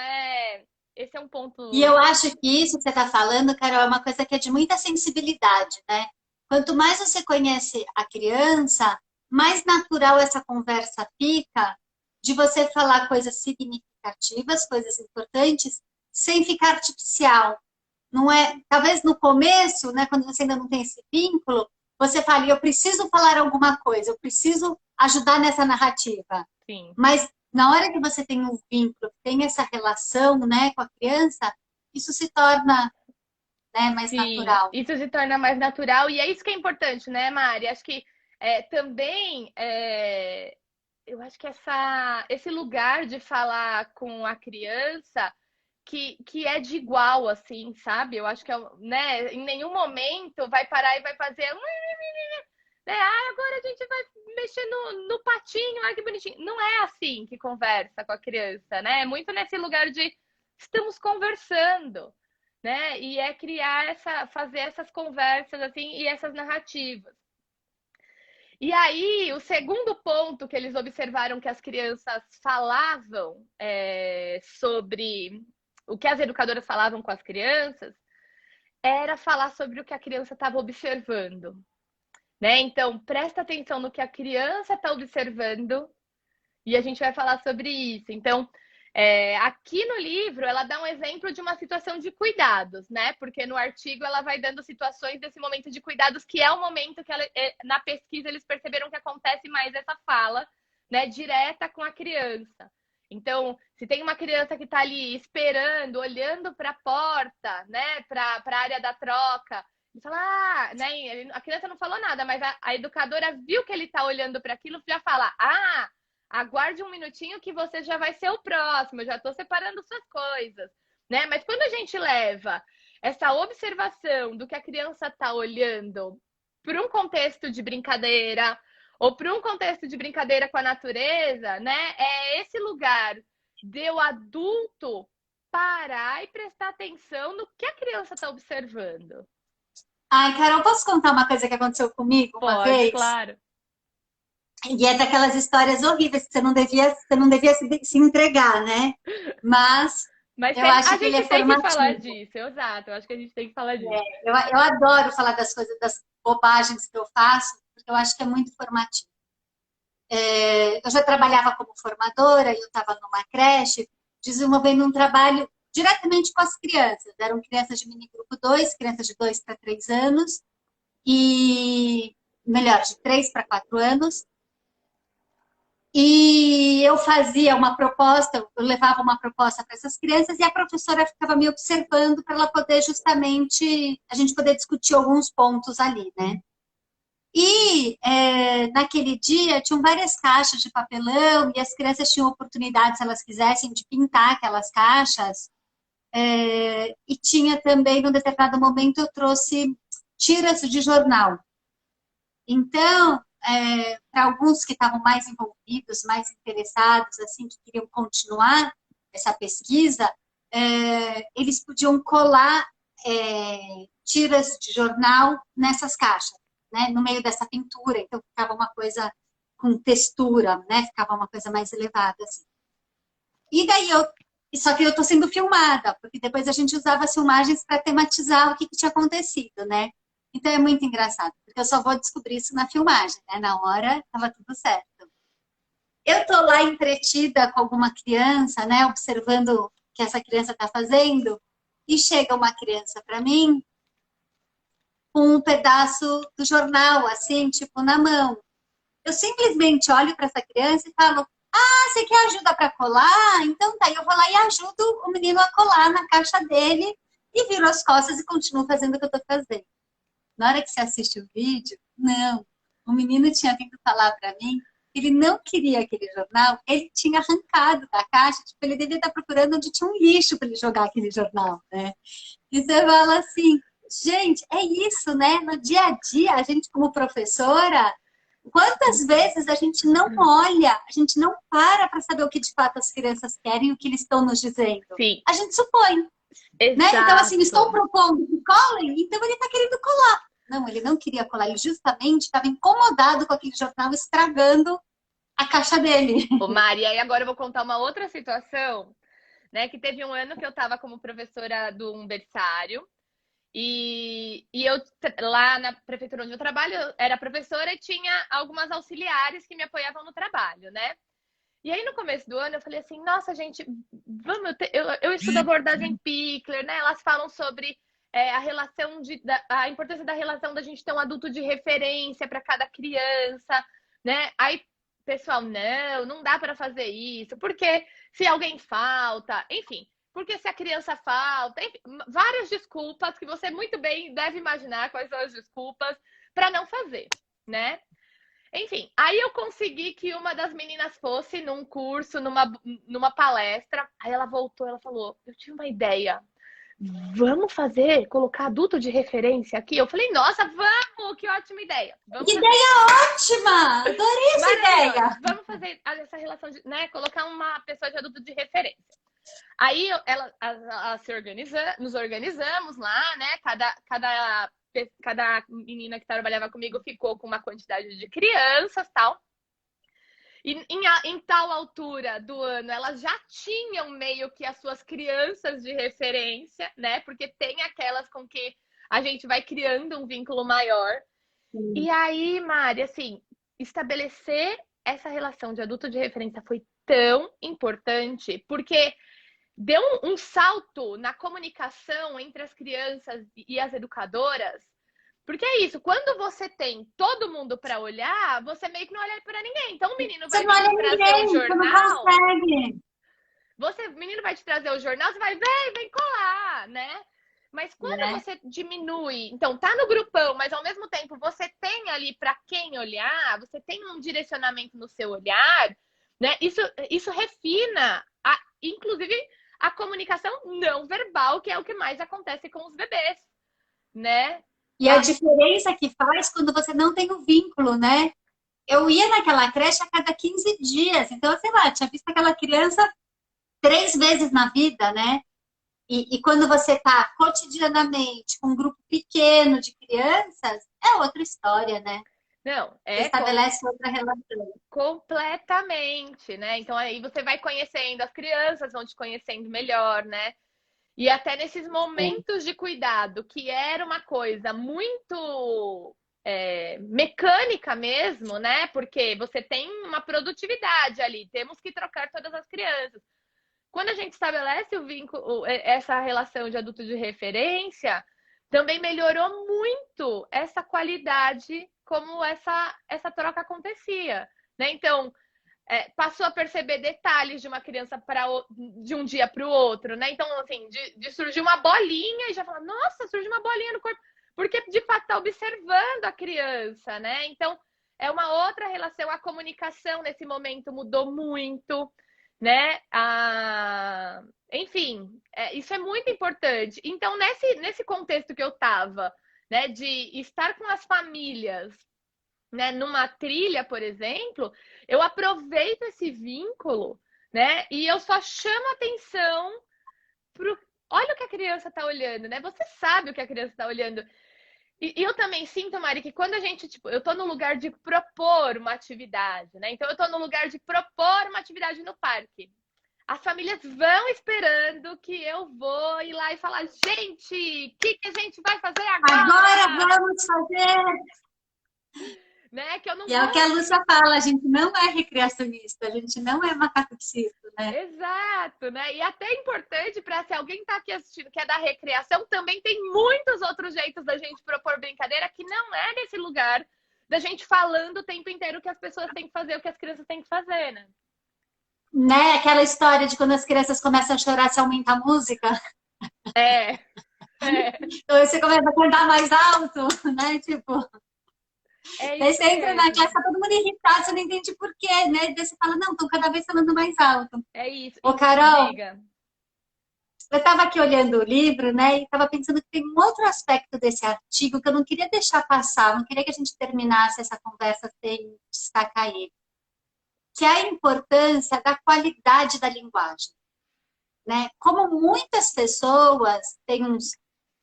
esse é um ponto... E eu acho que isso que você está falando, Carol, é uma coisa que é de muita sensibilidade, né? Quanto mais você conhece a criança, mais natural essa conversa fica de você falar coisas significativas, coisas importantes, sem ficar artificial. Não é, talvez no começo, né, quando você ainda não tem esse vínculo, você fala, eu preciso falar alguma coisa, eu preciso ajudar nessa narrativa. Sim. Mas na hora que você tem um vínculo, tem essa relação, né, com a criança, isso se torna, né, mais Sim, natural. isso se torna mais natural e é isso que é importante, né, Mari? Acho que também eu acho que esse lugar de falar com a criança que é de igual, assim, sabe? Eu acho que né, em nenhum momento vai parar e vai fazer. Né? Ah, agora a gente vai mexer no patinho, ai que bonitinho. Não é assim que conversa com a criança, né? É muito nesse lugar de estamos conversando, né? E é criar fazer essas conversas assim e essas narrativas. E aí, o segundo ponto que eles observaram que as crianças falavam sobre o que as educadoras falavam com as crianças era falar sobre o que a criança estava observando, né? Então, presta atenção no que a criança está observando e a gente vai falar sobre isso. Então, aqui no livro, ela dá um exemplo de uma situação de cuidados, né? Porque no artigo ela vai dando situações desse momento de cuidados, que é o momento que na pesquisa eles perceberam que acontece mais essa fala, né, direta com a criança. Então, se tem uma criança que está ali esperando, olhando para a porta, né, para a área da troca, ele fala, né, a criança não falou nada, mas a educadora viu que ele está olhando para aquilo, já fala, aguarde um minutinho que você já vai ser o próximo, eu já estou separando suas coisas, né? Mas quando a gente leva essa observação do que a criança está olhando para um contexto de brincadeira ou para um contexto de brincadeira com a natureza, né? É esse lugar de o adulto parar e prestar atenção no que a criança está observando. Ai, Carol, posso contar uma coisa que aconteceu comigo uma Pode, vez? claro. E é daquelas histórias horríveis que você não devia se entregar, né? Mas Mas eu acho a que ele é gente tem que falar formativo. disso, exato. Eu acho que a gente tem que falar disso. Eu adoro falar das coisas, das bobagens que eu faço, porque eu acho que é muito formativo. Eu já trabalhava como formadora, eu estava numa creche, desenvolvendo um trabalho diretamente com as crianças. Eram crianças de mini grupo 2, crianças de 2 para 3 anos, e melhor, de 3 para 4 anos. E eu fazia uma proposta, eu levava uma proposta para essas crianças e a professora ficava me observando para ela poder justamente, a gente poder discutir alguns pontos ali, né? E naquele dia tinham várias caixas de papelão e as crianças tinham oportunidade, se elas quisessem, de pintar aquelas caixas. E tinha também, num determinado momento, eu trouxe tiras de jornal. Então, para alguns que estavam mais envolvidos, mais interessados, assim, que queriam continuar essa pesquisa, eles podiam colar tiras de jornal nessas caixas, né, no meio dessa pintura. Então, ficava uma coisa com textura, né, ficava uma coisa mais elevada, assim. E daí só que eu estou sendo filmada, porque depois a gente usava as filmagens para tematizar o que tinha acontecido, né? Então é muito engraçado, porque eu só vou descobrir isso na filmagem, né? Na hora estava tudo certo. Eu tô lá entretida com alguma criança, né? Observando o que essa criança está fazendo, e chega uma criança para mim com um pedaço do jornal, assim, tipo, na mão. Eu simplesmente olho para essa criança e falo: você quer ajuda para colar? Então tá, eu vou lá e ajudo o menino a colar na caixa dele e viro as costas e continuo fazendo o que eu tô fazendo. Na hora que você assiste o vídeo, não. O menino tinha vindo falar para mim que ele não queria aquele jornal, ele tinha arrancado da caixa, tipo, ele devia estar procurando onde tinha um lixo para ele jogar aquele jornal, né? E você fala assim, gente, é isso, né? No dia a dia, a gente como professora, quantas vezes a gente não olha, a gente não para saber o que de fato as crianças querem e o que eles estão nos dizendo. Sim, A gente supõe, né? Então, assim, estou exato. propondo que colem, então ele está querendo colar. Não, ele não queria colar, ele justamente estava incomodado com aquele jornal estragando a caixa dele. Ô, Mari, aí agora eu vou contar uma outra situação, né? Que teve um ano que eu estava como professora do um berçário E eu, lá na prefeitura onde eu trabalho, eu era professora e tinha algumas auxiliares que me apoiavam no trabalho, né? E aí, no começo do ano, eu falei assim, nossa, gente, vamos, eu estudo abordagem Pickler, né? Elas falam sobre a relação a importância da relação da gente ter um adulto de referência para cada criança, né? Aí, pessoal, não dá para fazer isso, porque se alguém falta, enfim, porque se a criança falta, enfim, várias desculpas que você muito bem deve imaginar quais são as desculpas para não fazer, né? Enfim, aí eu consegui que uma das meninas fosse num curso, numa palestra. Aí ela voltou, ela falou: eu tive uma ideia. Vamos fazer, colocar adulto de referência aqui? Eu falei, nossa, vamos, que ótima ideia. Vamos Que fazer. ideia ótima! Adorei essa ideia! Vamos fazer essa relação de, né, colocar uma pessoa de adulto de referência. Aí nos organizamos lá, né? Cada menina que trabalhava comigo ficou com uma quantidade de crianças, tal. E em tal altura do ano, elas já tinham meio que as suas crianças de referência, né? Porque tem aquelas com que a gente vai criando um vínculo maior. Sim. E aí, Mari, assim, estabelecer essa relação de adulto de referência foi tão importante, porque deu um salto na comunicação entre as crianças e as educadoras. Porque é isso, quando você tem todo mundo para olhar, você meio que não olha para ninguém. Então o menino vai te trazer o jornal. O menino vai te trazer o jornal, você vai, vem colar, né? Mas quando você diminui, então tá no grupão, mas ao mesmo tempo você tem ali para quem olhar, você tem um direcionamento no seu olhar, né? Isso refina, inclusive, a comunicação não verbal, que é o que mais acontece com os bebês, né? E a diferença que faz quando você não tem o vínculo, né? Eu ia naquela creche a cada 15 dias, então, sei lá, tinha visto aquela criança 3 vezes na vida, né? E quando você está cotidianamente com um grupo pequeno de crianças, é outra história, né? Não, estabelece outra relação. Completamente, né? Então aí você vai conhecendo as crianças, vão te conhecendo melhor, né? E até nesses momentos de cuidado, que era uma coisa muito mecânica mesmo, né? Porque você tem uma produtividade ali, temos que trocar todas as crianças. Quando a gente estabelece o vínculo, essa relação de adulto de referência, também melhorou muito essa qualidade como essa troca acontecia, né? Então, passou a perceber detalhes de uma criança de um dia para o outro, né? Então, assim, de surgir uma bolinha e já falar, nossa, surgiu uma bolinha no corpo, porque de fato está observando a criança, né? Então, é uma outra relação, a comunicação nesse momento mudou muito, né? Enfim, isso é muito importante. Então, nesse contexto que eu estava, né, de estar com as famílias, né, numa trilha, por exemplo, eu aproveito esse vínculo, né, e eu só chamo atenção pro... Olha o que a criança está olhando, né? Você sabe o que a criança está olhando. E eu também sinto, Mari, que quando a gente, tipo, eu tô no lugar de propor uma atividade, né? Então eu tô no lugar de propor uma atividade no parque. As famílias vão esperando que eu vou ir lá e falar, gente, o que a gente vai fazer agora? Agora vamos fazer! Né? Que eu não e é o que a Lúcia fala, a gente não é recreacionista, a gente não é macaco de circo, né? Exato, né? E até é importante para se alguém tá aqui assistindo que é da recreação, também tem muitos outros jeitos da gente propor brincadeira que não é nesse lugar da gente falando o tempo inteiro o que as pessoas têm que fazer, o que as crianças têm que fazer, né? Né? Aquela história de quando as crianças começam a chorar, se aumenta a música. Então você começa a cantar mais alto, né? Tipo... Daí você entra na classe, tá todo mundo irritado, você não entende por quê, né? Daí você fala, não, estão cada vez falando mais alto. É isso. Ô, Carol, eu estava aqui olhando o livro, né? E estava pensando que tem um outro aspecto desse artigo que eu não queria deixar passar, não queria que a gente terminasse essa conversa sem destacar ele. Que é a importância da qualidade da linguagem. Né? Como muitas pessoas têm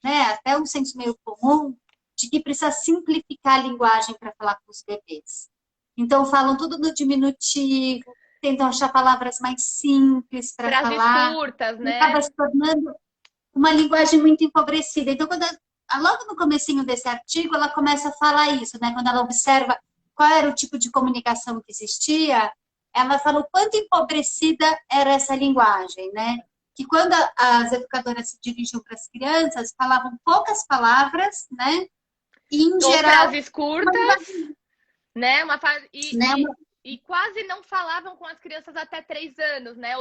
até um senso meio comum de que precisa simplificar a linguagem para falar com os bebês. Então, falam tudo no diminutivo, tentam achar palavras mais simples para falar. Curtas, né? Acaba se tornando uma linguagem muito empobrecida. Então, quando logo no comecinho desse artigo, ela começa a falar isso, né? Quando ela observa qual era o tipo de comunicação que existia, ela fala o quanto empobrecida era essa linguagem, né? Que quando as educadoras se dirigiam para as crianças, falavam poucas palavras, né? E, em Ou geral, frases curtas, né? né? E quase não falavam com as crianças até 3 anos, né?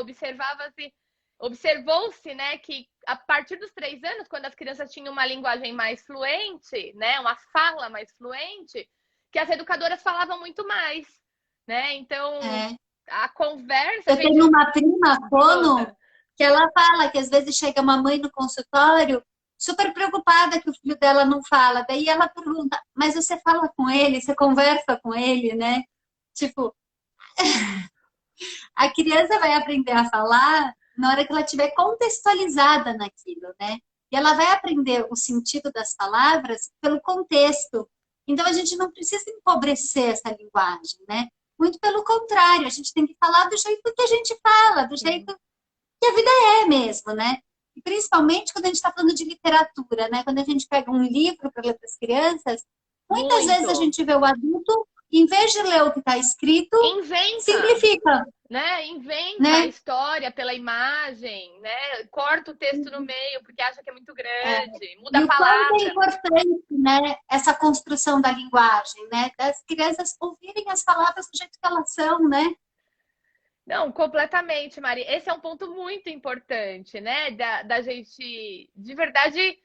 Observou-se, né, que a partir dos 3 anos, quando as crianças tinham uma linguagem mais fluente, né, uma fala mais fluente, que as educadoras falavam muito mais, né? Então, É. a conversa, a Eu gente tenho uma prima, fono, conta. que ela fala que às vezes chega uma mãe no consultório super preocupada que o filho dela não fala. Daí ela pergunta, mas você fala com ele, você conversa com ele, né? Tipo, a criança vai aprender a falar na hora que ela estiver contextualizada naquilo, né? E ela vai aprender o sentido das palavras pelo contexto. Então a gente não precisa empobrecer essa linguagem, né? Muito pelo contrário, a gente tem que falar do jeito que a gente fala, do Sim. jeito que a vida é mesmo, né? E principalmente quando a gente está falando de literatura, né? Quando a gente pega um livro para ler para as crianças, muitas vezes a Muito. gente vê o adulto, em vez de ler o que está escrito, Inventa, simplifica, né? Inventa a né? história pela imagem, né? Corta o texto no meio porque acha que é muito É, grande, muda e a o quanto é palavra. importante, né, essa construção da linguagem, né, das crianças ouvirem as palavras do jeito que elas são, né? Não, completamente, Mari. Esse é um ponto muito importante, né? Da gente, de verdade,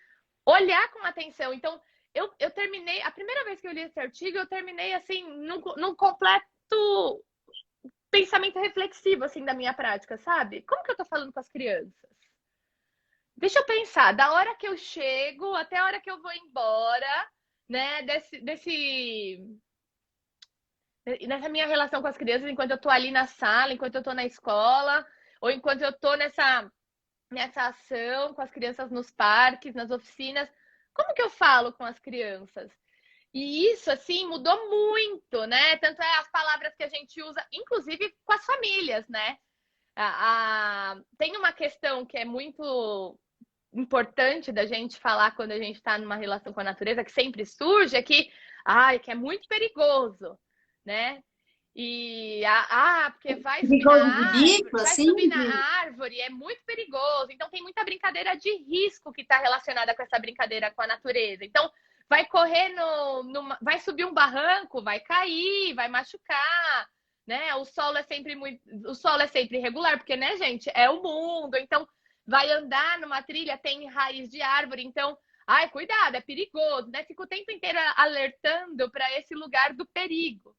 olhar com atenção. Então, eu terminei, a primeira vez que eu li esse artigo, eu terminei, assim, num completo pensamento reflexivo, assim, da minha prática, sabe? Como que eu tô falando com as crianças? Deixa eu pensar, da hora que eu chego até a hora que eu vou embora, né? Nessa minha relação com as crianças, enquanto eu tô ali na sala, enquanto eu tô na escola, ou enquanto eu tô nessa ação com as crianças nos parques, nas oficinas, como que eu falo com as crianças? E isso, assim, mudou muito, né? Tanto é as palavras que a gente usa, inclusive com as famílias, né? Tem uma questão que é muito importante da gente falar quando a gente está numa relação com a natureza, que sempre surge, é que é muito perigoso, né? Porque Perigoso de bico, vai assim, subir na árvore, é muito perigoso. Então tem muita brincadeira de risco que está relacionada com essa brincadeira com a natureza. Então vai correr vai subir um barranco, vai cair, vai machucar, né? O solo é sempre irregular, porque, né, gente, é o mundo. Então vai andar numa trilha, tem raiz de árvore, então, ai, cuidado, é perigoso, né? Fica o tempo inteiro alertando para esse lugar do perigo,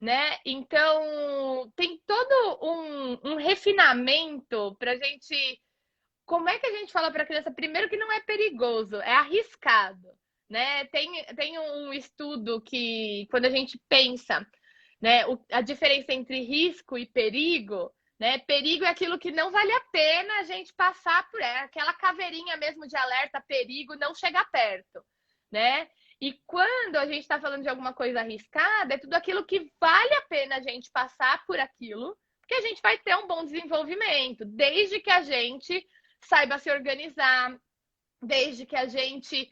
né? Então, tem todo um refinamento para gente. Como é que a gente fala para a criança? Primeiro, que não é perigoso, é arriscado, né? Tem um estudo que, quando a gente pensa, né, a diferença entre risco e perigo, né? Perigo é aquilo que não vale a pena a gente passar por, aquela caveirinha mesmo de alerta, perigo, não chegar perto, né? E quando a gente está falando de alguma coisa arriscada, é tudo aquilo que vale a pena a gente passar por aquilo, porque a gente vai ter um bom desenvolvimento, desde que a gente saiba se organizar, desde que a gente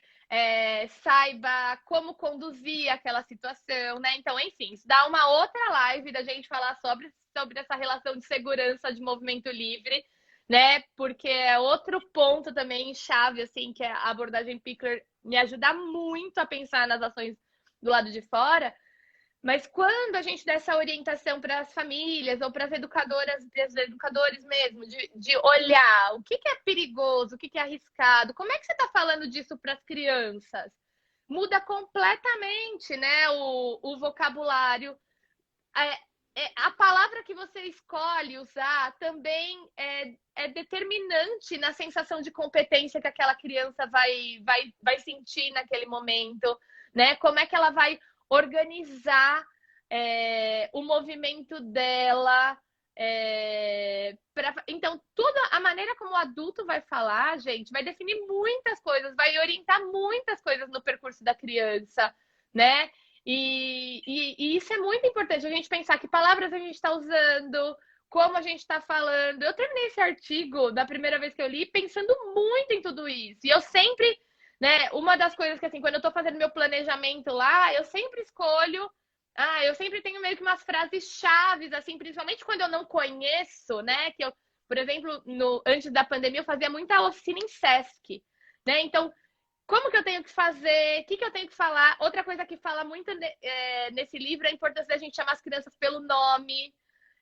saiba como conduzir aquela situação, né? Então, enfim, isso dá uma outra live da gente falar sobre essa relação de segurança de movimento livre, né? Porque é outro ponto também chave, assim, que a abordagem Pickler me ajuda muito a pensar nas ações do lado de fora. Mas quando a gente dá essa orientação para as famílias ou para as educadoras, para os educadores mesmo, de olhar o que é perigoso, o que é arriscado, como é que você está falando disso para as crianças? Muda completamente, né, o vocabulário. A palavra que você escolhe usar também é determinante na sensação de competência que aquela criança vai sentir naquele momento, né? Como é que ela vai organizar o movimento dela. Então, toda a maneira como o adulto vai falar, gente, vai definir muitas coisas, vai orientar muitas coisas no percurso da criança, né? E isso é muito importante, a gente pensar que palavras a gente está usando, como a gente está falando. Eu terminei esse artigo da primeira vez que eu li pensando muito em tudo isso. E eu sempre né? Uma das coisas que, assim, quando eu tô fazendo meu planejamento lá, eu sempre escolho. Eu sempre tenho meio que umas frases chaves, assim, principalmente quando eu não conheço, né? Que eu, por exemplo, antes da pandemia, eu fazia muita oficina em Sesc, né? Então, como que eu tenho que fazer? O que eu tenho que falar? Outra coisa que fala muito nesse livro é a importância da gente chamar as crianças pelo nome,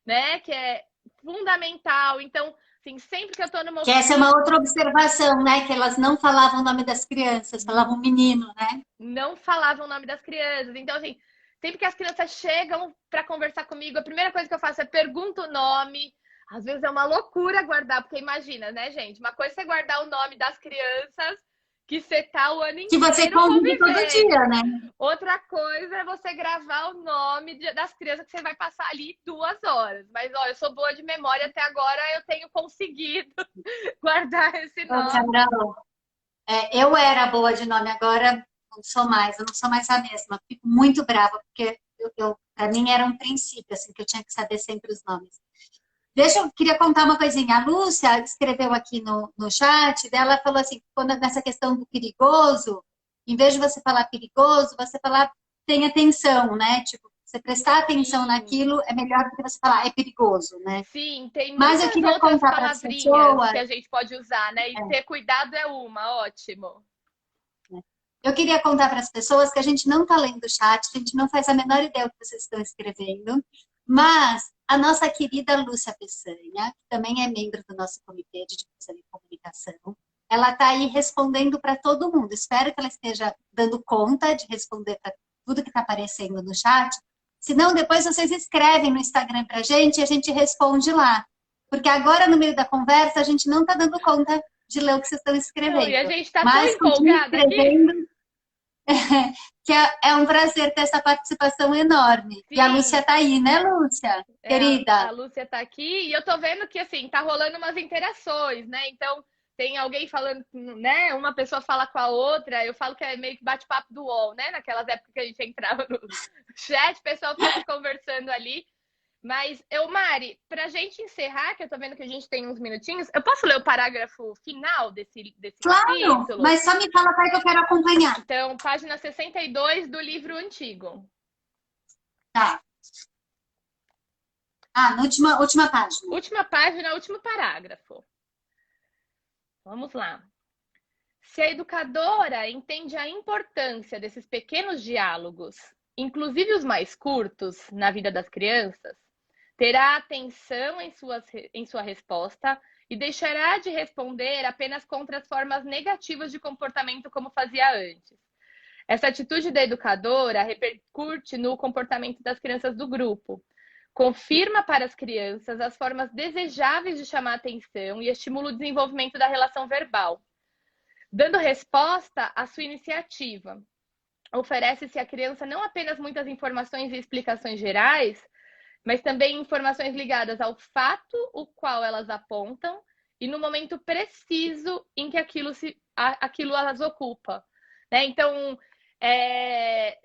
né? Que é fundamental. Então, assim, sempre que eu tô numa Que essa é uma oficina, outra observação, né? Que elas não falavam o nome das crianças, falavam menino, né? não falavam o nome das crianças. Então, assim, sempre que as crianças chegam para conversar comigo, a primeira coisa que eu faço é pergunto o nome. Às vezes é uma loucura guardar, porque imagina, né, gente? Uma coisa é você guardar o nome das crianças que você tá o ano Que você inteiro convive todo convivendo. dia, né? Outra coisa é você gravar o nome das crianças que você vai passar ali 2 horas. Mas, ó, eu sou boa de memória, até agora eu tenho conseguido guardar esse Ô, nome. Carol, eu era boa de nome, agora não sou mais, eu não sou mais a mesma. Fico muito brava, porque para mim era um princípio, assim, que eu tinha que saber sempre os nomes. Eu queria contar uma coisinha. A Lúcia escreveu aqui no chat, dela falou assim, quando, nessa questão do perigoso, em vez de você falar perigoso, você falar tem atenção, né? Tipo, você prestar atenção Sim, naquilo é melhor do que você falar é perigoso, né? sim, tem Mas eu muitas queria outras contar para as palavrinhas que pessoas, a gente pode usar, né? E ter cuidado é uma, ótimo. eu queria contar para as pessoas que a gente não está lendo o chat, a gente não faz a menor ideia do que vocês estão escrevendo, mas a nossa querida Lúcia Peçanha, que também é membro do nosso comitê de difusão e comunicação, ela está aí respondendo para todo mundo. Espero que ela esteja dando conta de responder para tudo que está aparecendo no chat. Se não, depois vocês escrevem no Instagram para a gente e a gente responde lá. Porque agora, no meio da conversa, a gente não está dando conta de ler o que vocês estão Não, e a escrevendo. gente tá tão Mas continue empolgada aqui. escrevendo, que é um prazer ter essa participação enorme. E a Lúcia Sim, está aí, né, Lúcia? a Querida? Lúcia tá aqui e eu tô vendo que, assim, tá rolando umas interações, né? Então, tem alguém falando, né? Uma pessoa fala com a outra, eu falo que é meio que bate-papo do UOL, né? Naquelas épocas que a gente entrava no chat, o pessoal fica se conversando ali. Mas, Mari, pra gente encerrar, que eu tô vendo que a gente tem uns minutinhos, eu posso ler o parágrafo final desse Claro, capítulo? mas só me fala para que eu quero acompanhar. Então, página 62 do livro antigo. Tá. Ah, na última página. Última página, último parágrafo. Vamos lá. Se a educadora entende a importância desses pequenos diálogos, inclusive os mais curtos, na vida das crianças, terá atenção em sua resposta e deixará de responder apenas contra as formas negativas de comportamento como fazia antes. Essa atitude da educadora repercute no comportamento das crianças do grupo. Confirma para as crianças as formas desejáveis de chamar atenção e estimula o desenvolvimento da relação verbal. Dando resposta à sua iniciativa, oferece-se à criança não apenas muitas informações e explicações gerais, mas também informações ligadas ao fato o qual elas apontam e no momento preciso em que aquilo as ocupa. Né? Então,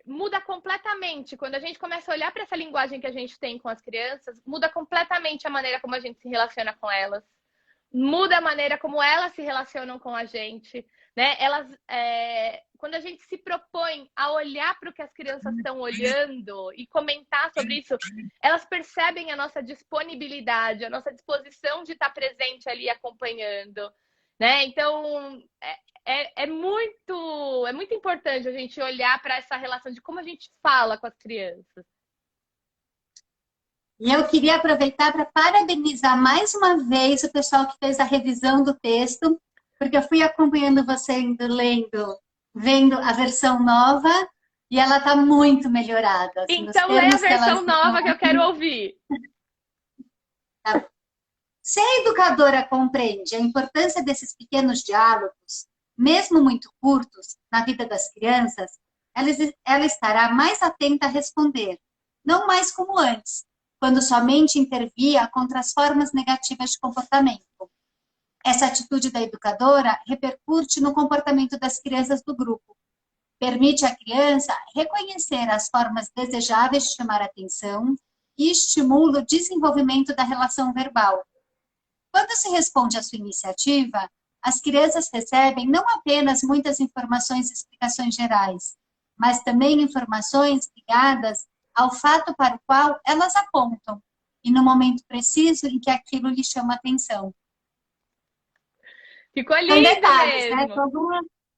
muda completamente. Quando a gente começa a olhar para essa linguagem que a gente tem com as crianças, muda completamente a maneira como a gente se relaciona com elas. Muda a maneira como elas se relacionam com a gente, né? Quando a gente se propõe a olhar para o que as crianças estão olhando e comentar sobre isso, elas percebem a nossa disponibilidade, a nossa disposição de estar presente ali acompanhando, né? Então é muito importante a gente olhar para essa relação de como a gente fala com as crianças. E eu queria aproveitar para parabenizar mais uma vez o pessoal que fez a revisão do texto, porque eu fui acompanhando você indo lendo, vendo a versão nova, e ela está muito melhorada. Assim, os Então lê a termos que versão elas nova que eu quero ouvir. tá. Se a educadora compreende a importância desses pequenos diálogos, mesmo muito curtos, na vida das crianças, ela estará mais atenta a responder, não mais como antes, quando somente intervia contra as formas negativas de comportamento. Essa atitude da educadora repercute no comportamento das crianças do grupo. Permite à criança reconhecer as formas desejáveis de chamar atenção e estimula o desenvolvimento da relação verbal. Quando se responde à sua iniciativa, as crianças recebem não apenas muitas informações e explicações gerais, mas também informações ligadas ao fato para o qual elas apontam, e no momento preciso em que aquilo lhe chama atenção. Ficou São lindo detalhes, né? mesmo.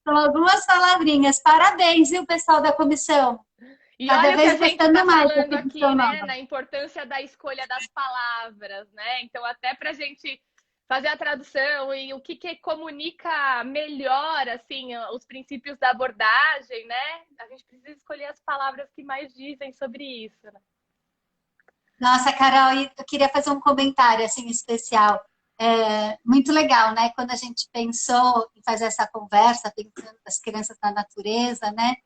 São algumas palavrinhas. Parabéns, viu, pessoal da comissão? E Cada olha o que vez a gente está gostando mais falando dessa aqui, edição né? nova. Na importância da escolha das palavras, né? Então, até para a gente fazer a tradução e o que comunica melhor, assim, os princípios da abordagem, né? A gente precisa escolher as palavras que mais dizem sobre isso, né? Nossa, Carol, e eu queria fazer um comentário assim especial. Muito legal, né? Quando a gente pensou em fazer essa conversa, pensando nas crianças na natureza, né?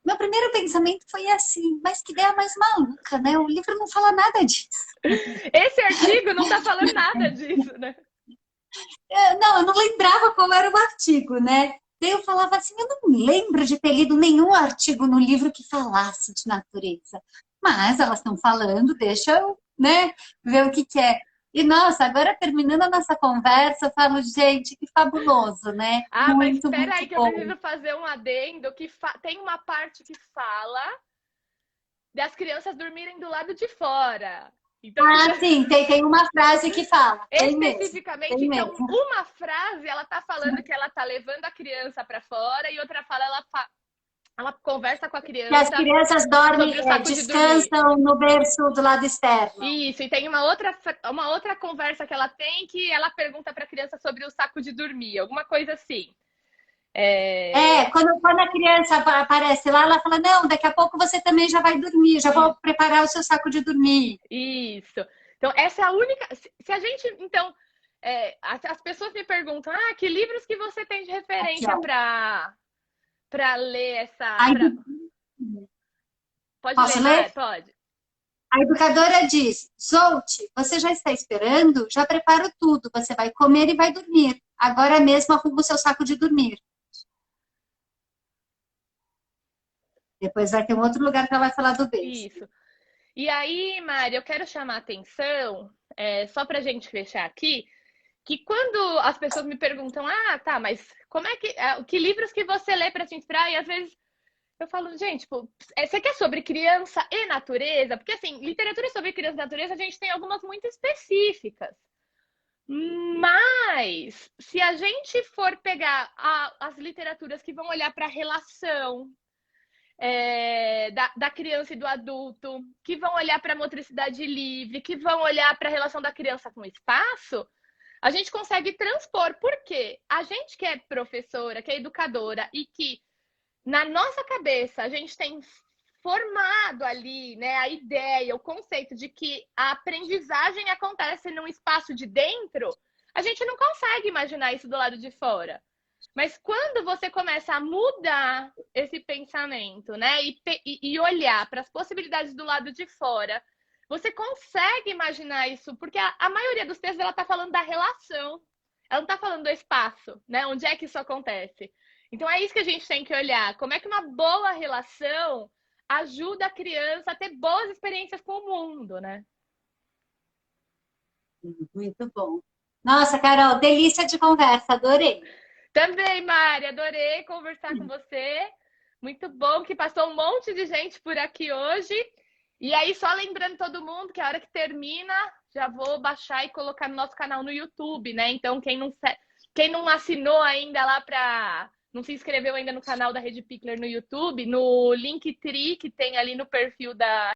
Meu primeiro pensamento foi assim, mas que ideia mais maluca, né? O livro não fala nada disso. Esse artigo não está falando nada disso, né? Não, eu não lembrava qual era o artigo, né? Daí eu falava assim, eu não me lembro de ter lido nenhum artigo no livro que falasse de natureza. Mas elas estão falando, deixa eu, né, ver o que que é. E, nossa, agora terminando a nossa conversa, eu falo, gente, que fabuloso, né? Ah, mas Muito, espera muito aí que eu bom. preciso fazer um adendo que tem uma parte que fala das crianças dormirem do lado de fora. Então, Ah, sim, tem uma frase que fala, tem mesmo, especificamente, tem então, mesmo. uma frase ela tá falando que ela tá levando a criança para fora e outra fala ela conversa com a Que as criança crianças dormem, sobre o saco de dormir. descansam no berço do lado externo. Isso, e tem uma outra conversa que ela tem que ela pergunta para a criança sobre o saco de dormir, alguma coisa assim. É... Quando a criança aparece lá, ela fala, não, daqui a pouco você também já vai dormir, já vou preparar o seu saco de dormir. Isso. Então, essa é a única. Se a gente, então, as pessoas me perguntam, que livros que você tem de Aqui, referência ó. para ler essa. A Pode ler, Posso Mar? ler? Pode. A educadora diz, Zolt, você já está esperando? Já preparo tudo, você vai comer e vai dormir. Agora mesmo arruma o seu saco de dormir. Depois vai ter um outro lugar que ela vai falar do beijo. Isso. E aí, Mari, eu quero chamar a atenção, só para a gente fechar aqui, que quando as pessoas me perguntam, tá, mas como é que livros que você lê para te inspirar? E às vezes eu falo, gente, tipo, você quer sobre criança e natureza? Porque assim, literatura sobre criança e natureza, a gente tem algumas muito específicas. Mas se a gente for pegar as literaturas que vão olhar para a relação da criança e do adulto, que vão olhar para a motricidade livre, que vão olhar para a relação da criança com o espaço, a gente consegue transpor. Porque a gente que é professora, que é educadora e que na nossa cabeça a gente tem formado ali, né, a ideia, o conceito de que a aprendizagem acontece num espaço de dentro, a gente não consegue imaginar isso do lado de fora. Mas quando você começa a mudar esse pensamento, né, e olhar para as possibilidades do lado de fora, você consegue imaginar isso, porque a maioria dos textos ela está falando da relação, ela não está falando do espaço, né? Onde é que isso acontece? Então é isso que a gente tem que olhar. Como é que uma boa relação ajuda a criança a ter boas experiências com o mundo, né? Muito bom. Nossa, Carol, delícia de conversa, adorei. Também, Mari, adorei conversar com você. Muito bom que passou um monte de gente por aqui hoje. E aí, só lembrando todo mundo que a hora que termina, já vou baixar e colocar no nosso canal no YouTube, né? Então, quem não assinou ainda lá para. Não se inscreveu ainda no canal da Rede Pickler no YouTube, no Linktree que tem ali no perfil da